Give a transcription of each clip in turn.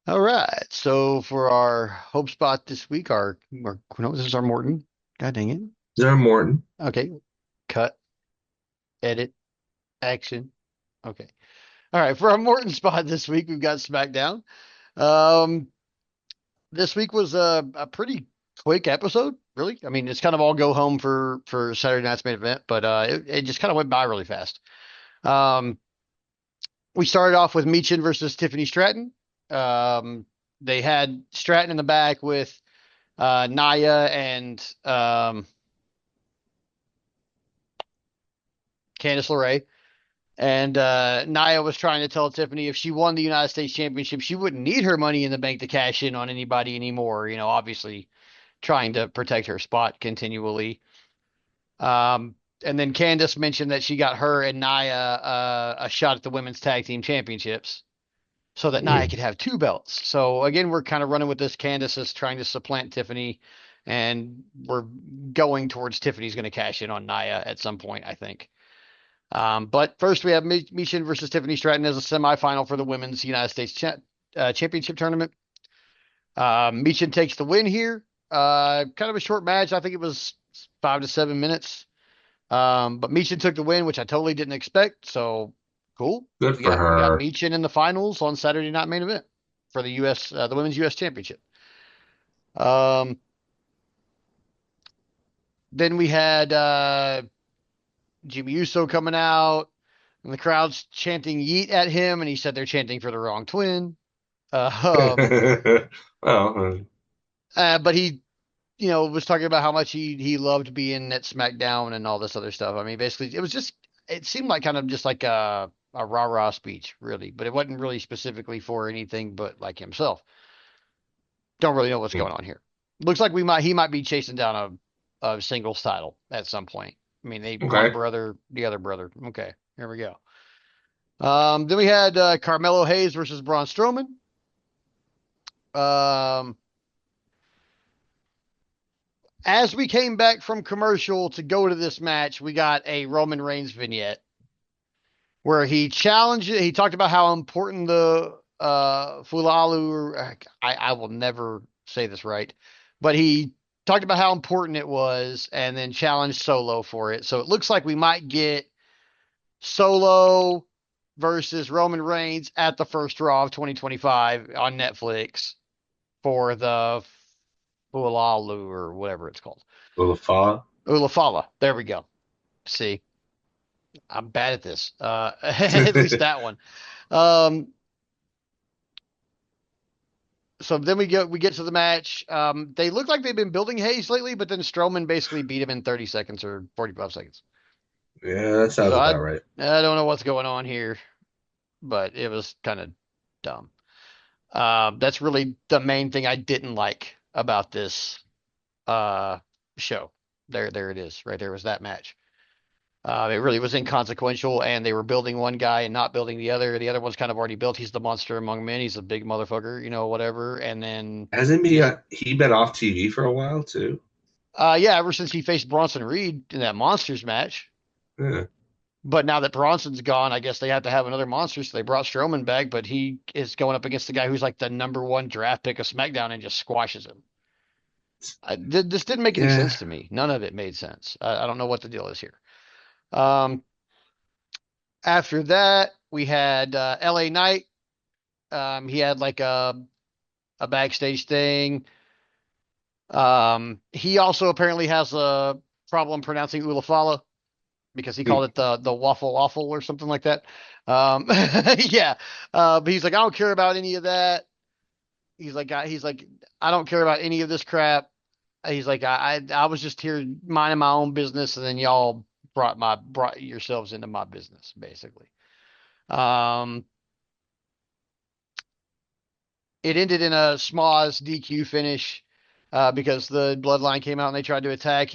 All right. So for our hope spot this week, our no, this is our Morton. God dang it. There Morton. Okay. Cut, edit, action. Okay. All right. For our Morton spot this week, we've got SmackDown. Um, this week was a pretty quick episode, really. I mean, it's kind of all go home for Saturday night's main event, but it just kind of went by really fast. Um, we started off with Meechin versus Tiffany Stratton. Um, they had Stratton in the back with Naya and Candice LeRae. And Naya was trying to tell Tiffany if she won the United States Championship, she wouldn't need her money in the bank to cash in on anybody anymore. Obviously trying to protect her spot continually. Um, and then Candice mentioned that she got her and Naya a shot at the women's tag team championships so that Naya Hmm. could have two belts. So again, we're kind of running with this. Candice is trying to supplant Tiffany, and we're going towards Tiffany's going to cash in on Naya at some point, I think. But first, we have Michin versus Tiffany Stratton as a semifinal for the women's United States Championship tournament. Michin takes the win here. Kind of a short match. I think it was 5 to 7 minutes. But Michin took the win, which I totally didn't expect. So cool. Good for We got her. Michin in the finals on Saturday night main event for the women's U.S. Championship. Um, then we had Jimmy Uso coming out, and the crowd's chanting "Yeet" at him, and he said they're chanting for the wrong twin. Um, Well, but he, was talking about how much he loved being at SmackDown and all this other stuff. I mean, basically, it seemed like kind of just like a rah rah speech, really, but it wasn't really specifically for anything but like himself. Don't really know what's going on here. Looks like he might be chasing down a singles title at some point. I mean, they one okay. brother, the other brother. Okay, here we go. Then we had Carmelo Hayes versus Braun Strowman. Um, as we came back from commercial to go to this match, we got a Roman Reigns vignette where he talked about how important the Fulalu, I will never say this right, but he talked about how important it was and then challenged Solo for it. So it looks like we might get Solo versus Roman Reigns at the first Raw of 2025 on Netflix for the Fulalu or whatever it's called. Ulafala. Ulafala. There we go. See, I'm bad at this. At least that one. Um, so then we get to the match. They look like they've been building Hayes lately, but then Strowman basically beat him in 30 seconds or 45 seconds. Yeah, that So sounds about right. I don't know what's going on here, but it was kind of dumb. That's really the main thing I didn't like about this uh show. There it is. Right there was that match. It really was inconsequential, and they were building one guy and not building the other. The other one's kind of already built. He's the monster among men. He's a big motherfucker, whatever. And then Hasn't just, he been off TV for a while too? yeah, ever since he faced Bronson Reed in that Monsters match. Yeah. But now that Bronson's gone, I guess they have to have another monster. So they brought Strowman back, but he is going up against the guy who's like the number one draft pick of SmackDown and just squashes him. This didn't make any Yeah. sense to me. None of it made sense. I don't know what the deal is here. Um, After that, we had LA Knight. He had like a backstage thing. He also apparently has a problem pronouncing Ulafala because he Hmm. called it the waffle waffle or something like that. Yeah. But he's like, I don't care about any of that. He's like, I don't care about any of this crap. He's like, I was just here minding my own business, and then y'all brought yourselves into my business, basically. Um, it ended in a Smoz DQ finish because the Bloodline came out and they tried to attack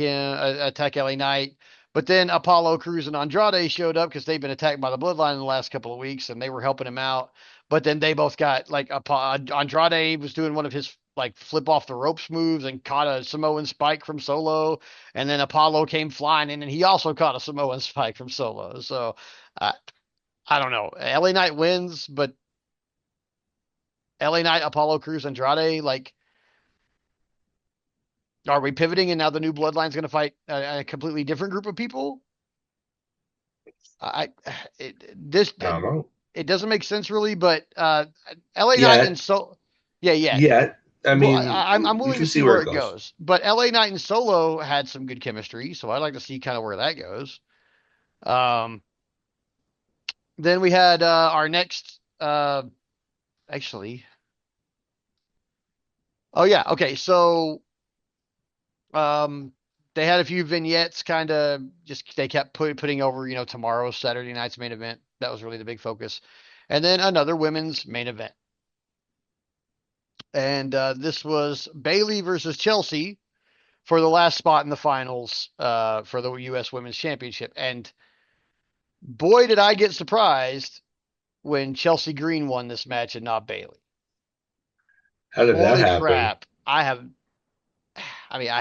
LA Knight. But then Apollo Crews and Andrade showed up because they've been attacked by the Bloodline in the last couple of weeks, and they were helping him out. But then they both got like Andrade was doing one of his like flip off the ropes moves and caught a Samoan spike from Solo, and then Apollo came flying in and he also caught a Samoan spike from Solo. So uh, I don't know. LA Knight wins, but LA Knight, Apollo Crews, Andrade. Like, are we pivoting and now the new Bloodline's going to fight a completely different group of people? I this I don't know. it doesn't make sense really, but LA Knight and Yet, so yeah, yeah. yet. I Well, mean, I'm we willing to can see see where where it it goes. goes, but LA Knight and Solo had some good chemistry, so I'd like to see kind of where that goes. Um, then we had our next actually. Oh yeah, okay. So um they had a few vignettes kind of just they kept putting over, tomorrow's Saturday night's main event. That was really the big focus. And then another women's main event. And this was Bailey versus Chelsea for the last spot in the finals for the US Women's Championship. And boy did I get surprised when Chelsea Green won this match and not Bailey. How did that Holy happen? crap. I have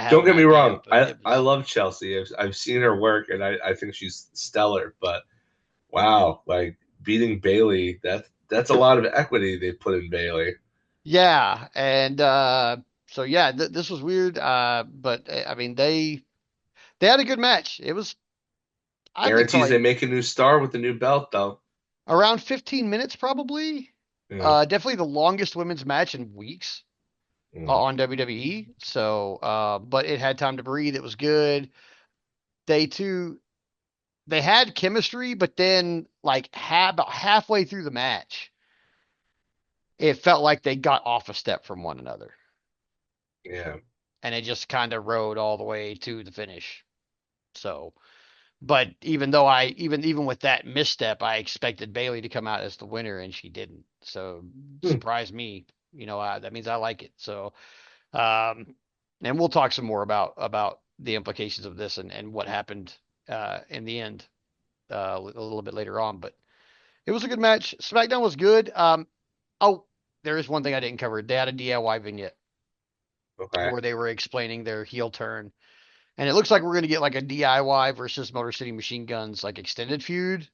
Don't an get me idea, wrong. but I, it I was love Chelsea. I've seen her work, and I think she's stellar. But wow, like beating Bailey, that's a lot of equity they put in Bailey. yeah, and so yeah, this was weird. But I mean, they had a good match. It was, I think, Guarantees they probably make a new star with the new belt, though. around 15 minutes, probably. Yeah. Definitely the longest women's match in weeks Mm. on WWE. So, but it had time to breathe. It was good. They too, they had chemistry, but then like about halfway through the match, it felt like they got off a step from one another, Yeah. and it just kind of rode all the way to the finish. So. But even though even with that misstep, I expected Bailey to come out as the winner, and she didn't. So Hmm. surprised me. That means I like it. So, um, and we'll talk some more about the implications of this and what happened in the end a little bit later on. But it was a good match. SmackDown was good. Oh, there is one thing I didn't cover. They had a DIY vignette Okay. where they were explaining their heel turn. And it looks like we're going to get like a DIY versus Motor City Machine Guns like extended feud,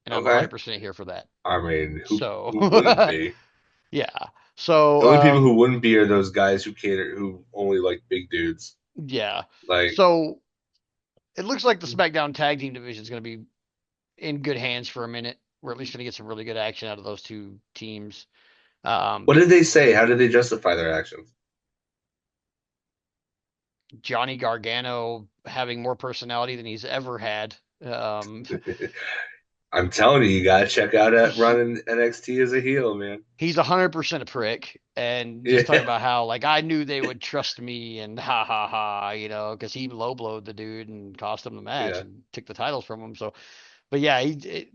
and I'm Okay. 100% here for that. I mean, So, who wouldn't be? yeah. So, The only people who wouldn't be are those guys who only like big dudes. yeah. Like, So it looks like the SmackDown Tag Team division is going to be in good hands for a minute. We're at least going to get some really good action out of those two teams. what Um, did they say? How did they justify their actions? Johnny Gargano having more personality than he's ever had. I'm telling you, you gotta check out that He running NXT as a heel, man. he's 100% a prick, and just talking Yeah, about how like I knew they would trust me and ha ha ha, because he low blowed the dude and cost him the match yeah. and took the titles from him. So, but yeah,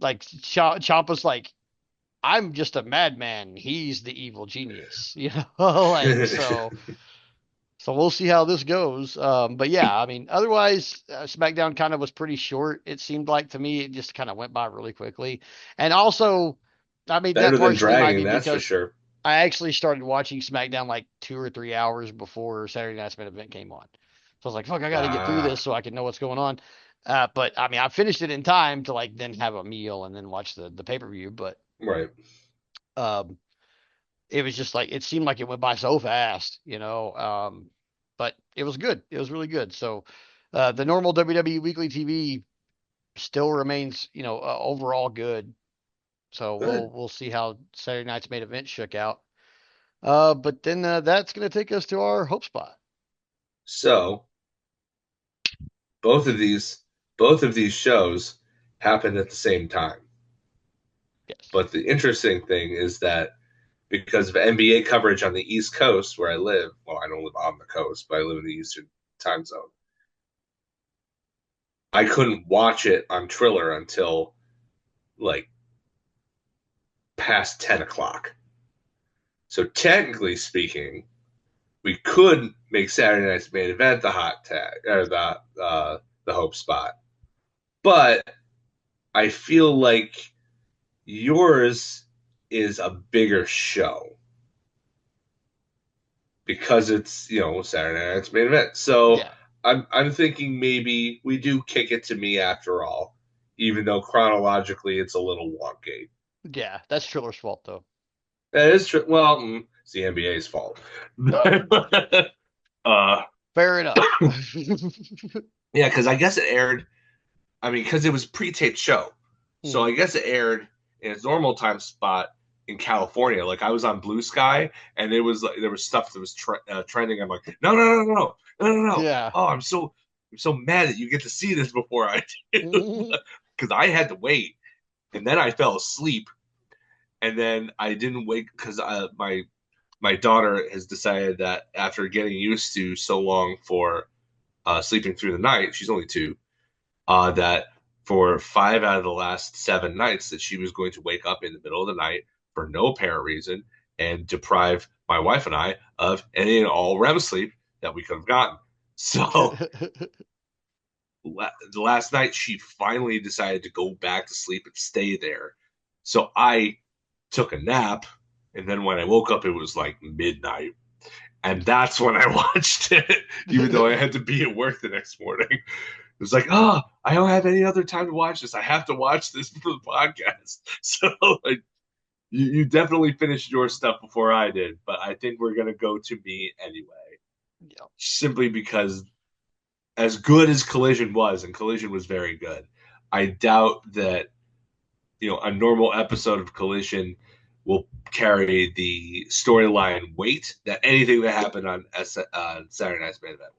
like Ciampa's like, I'm just a madman, he's the evil genius, like so we'll see how this goes. But yeah, I mean, otherwise, SmackDown kind of was pretty short. It seemed like to me, it just kind of went by really quickly. And also, I mean, that Better than partially might dragging, be that's for because sure. I actually started watching SmackDown like 2 or 3 hours before Saturday Night's main event came on. So I was like, fuck, I got to get through this Ah, so I can know what's going on. But I mean, I finished it in time to like then have a meal and then watch the pay-per-view. But right. um, it was just like it seemed like it went by so fast. But it was good. It was really good. So the normal WWE weekly TV still remains, overall good. So we'll Good. we'll see how Saturday night's main event shook out. But then that's going to take us to our hope spot. So both of these both of these shows happened at the same time. Yes. But the interesting thing is that because of NBA coverage on the East Coast where I live, well, I don't live on the coast, but I live in the Eastern time zone. I couldn't watch it on Triller until like past 10 o'clock. So technically speaking, we could make Saturday night's main event the hot tag or the hope spot. But I feel like yours is a bigger show because it's Saturday night's main event. So Yeah. I'm thinking maybe we do kick it to me after all, even though chronologically it's a little wonky. Yeah. That's Triller's fault though. That is true. Well, It's the NBA's fault. Fair enough. Yeah, because I guess it aired. I mean, because it was a pre-taped show, so I Mhm. guess it aired in its normal time spot in California. Like I was on Blue Sky, and it was like there was stuff that was trending. I'm like, no, no, no, no, no, no, no, no. Yeah. Oh, I'm so mad that you get to see this before I do, Mhm. because I had to wait, and then I fell asleep, and then I didn't wake because my daughter has decided that after getting used to so long for sleeping through the night, she's only 2, that for 5 out of the last 7 nights that she was going to wake up in the middle of the night for no apparent reason and deprive my wife and I of any and all REM sleep that we could have gotten. So the last night she finally decided to go back to sleep and stay there. So I took a nap, and then when I woke up, it was like midnight. And that's when I watched it, even though I had to be at work the next morning. It was like, oh, I don't have any other time to watch this. I have to watch this for the podcast. So like, you definitely finished your stuff before I did, but I think we're gonna go to me anyway, Yeah. simply because as good as Collision was, and Collision was very good, I doubt that a normal episode of Collision will carry the storyline weight that anything that happened on Saturday Night's Main Event.